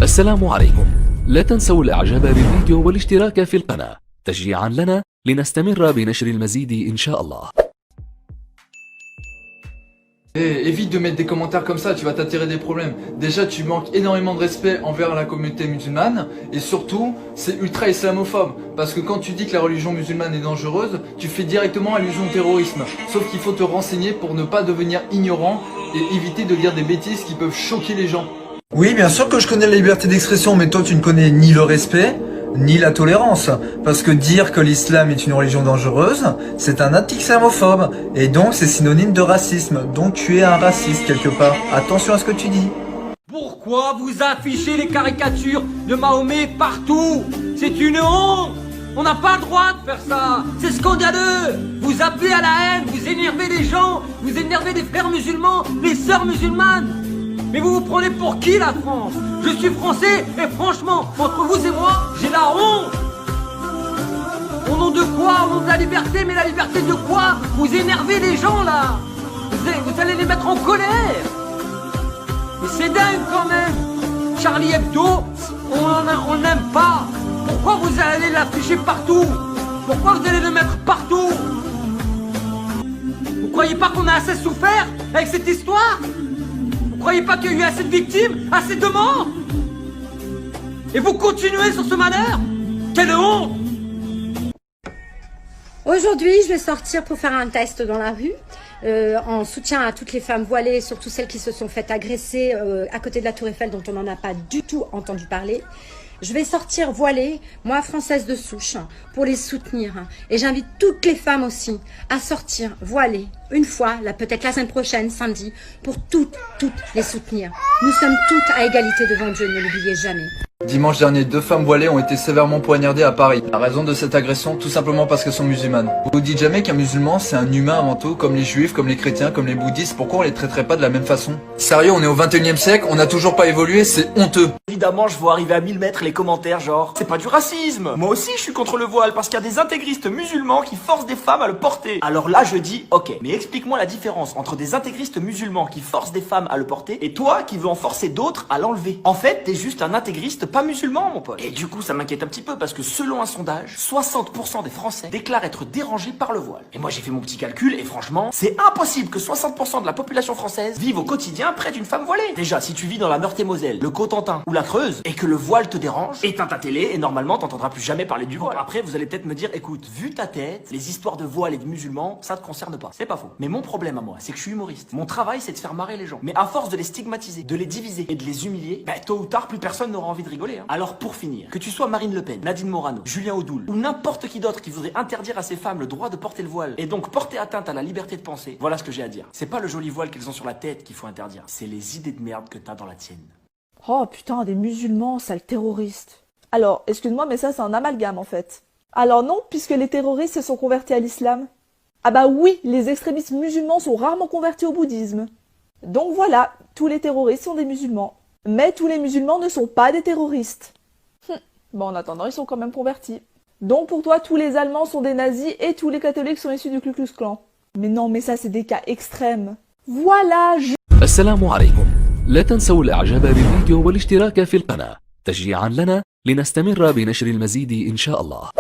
السلام عليكم. لا تنسوا الإعجاب بالفيديو والاشتراك في القناة تشجيعا لنا لنستمر بنشر المزيد إن شاء الله. Évite de mettre des commentaires comme ça, tu vas t'attirer des problèmes. Déjà, tu manques énormément de respect envers la communauté musulmane. Et surtout, c'est ultra islamophobe. Parce que quand tu dis que la religion musulmane est dangereuse, tu fais directement allusion au terrorisme. Sauf qu'il faut te renseigner pour ne pas devenir ignorant et éviter de dire des bêtises qui peuvent choquer les gens. Oui, bien sûr que je connais la liberté d'expression, mais toi tu ne connais ni le respect, ni la tolérance. Parce que dire que l'islam est une religion dangereuse, c'est un acte islamophobe. Et donc c'est synonyme de racisme. Donc tu es un raciste quelque part. Attention à ce que tu dis. Pourquoi vous affichez les caricatures de Mahomet partout? C'est une honte! On n'a pas le droit de faire ça! C'est scandaleux! Vous appelez à la haine, vous énervez les gens, vous énervez les frères musulmans, les sœurs musulmanes! Mais vous vous prenez pour qui la France? Je suis français et franchement, entre vous et moi, j'ai la honte! Au nom de quoi? Au nom de la liberté, mais la liberté de quoi? Vous énervez les gens là! Vous allez les mettre en colère! Mais c'est dingue quand même! Charlie Hebdo, on n'aime pas! Pourquoi vous allez l'afficher partout? Pourquoi vous allez le mettre partout? Vous croyez pas qu'on a assez souffert avec cette histoire? Vous croyez pas qu'il y a eu assez de victimes, assez de morts? Et vous continuez sur ce malheur? Quelle honte! Aujourd'hui, je vais sortir pour faire un test dans la rue, en soutien à toutes les femmes voilées, surtout celles qui se sont faites agresser à côté de la Tour Eiffel, dont on n'en a pas du tout entendu parler. Je vais sortir voilée, moi française de souche, pour les soutenir. Et j'invite toutes les femmes aussi à sortir voilées, une fois, là peut-être la semaine prochaine, samedi, pour toutes les soutenir. Nous sommes toutes à égalité devant Dieu, ne l'oubliez jamais. Dimanche dernier, 2 femmes voilées ont été sévèrement poignardées à Paris. La raison de cette agression, tout simplement parce qu'elles sont musulmanes. Vous vous dites jamais qu'un musulman c'est un humain avant tout, comme les juifs, comme les chrétiens, comme les bouddhistes, pourquoi on les traiterait pas de la même façon? Sérieux, on est au 21e siècle, on n'a toujours pas évolué, c'est honteux. Évidemment, je vois arriver à 1000 mètres les commentaires genre c'est pas du racisme. Moi aussi, je suis contre le voile parce qu'il y a des intégristes musulmans qui forcent des femmes à le porter. Alors là, je dis ok, mais explique-moi la différence entre des intégristes musulmans qui forcent des femmes à le porter et toi qui veux en forcer d'autres à l'enlever. En fait, t'es juste un intégriste pas musulman, mon pote. Et du coup, ça m'inquiète un petit peu parce que selon un sondage, 60% des Français déclarent être dérangés par le voile. Et moi, j'ai fait mon petit calcul et franchement, c'est impossible que 60% de la population française vive au quotidien près d'une femme voilée. Déjà, si tu vis dans la Meurthe-et-Moselle, le Cotentin ou la Creuse et que le voile te dérange, éteins ta télé et normalement t'entendras plus jamais parler du voile. Après, vous allez peut-être me dire, écoute, vu ta tête, les histoires de voile et de musulmans, ça te concerne pas. C'est pas faux. Mais mon problème à moi, c'est que je suis humoriste. Mon travail, c'est de faire marrer les gens. Mais à force de les stigmatiser, de les diviser et de les humilier, tôt ou tard, plus personne n'aura envie de rigoler. Alors pour finir, que tu sois Marine Le Pen, Nadine Morano, Julien Audoul ou n'importe qui d'autre qui voudrait interdire à ces femmes le droit de porter le voile et donc porter atteinte à la liberté de penser, voilà ce que j'ai à dire. C'est pas le joli voile qu'elles ont sur la tête qu'il faut interdire, c'est les idées de merde que t'as dans la tienne. Oh putain, des musulmans, sales terroristes. Alors, excuse-moi, mais ça c'est un amalgame en fait. Alors non, puisque les terroristes se sont convertis à l'islam. Ah bah oui, les extrémistes musulmans sont rarement convertis au bouddhisme. Donc voilà, tous les terroristes sont des musulmans. Mais tous les musulmans ne sont pas des terroristes. Bon, en attendant, ils sont quand même convertis. Donc pour toi, tous les Allemands sont des nazis et tous les catholiques sont issus du Ku Klux Klan. Mais non, mais ça c'est des cas extrêmes. Voilà, السلام عليكم. لا تنسوا الإعجاب بالفيديو والاشتراك في القناة تشجيعا لنا لنستمر بنشر المزيد إن شاء الله.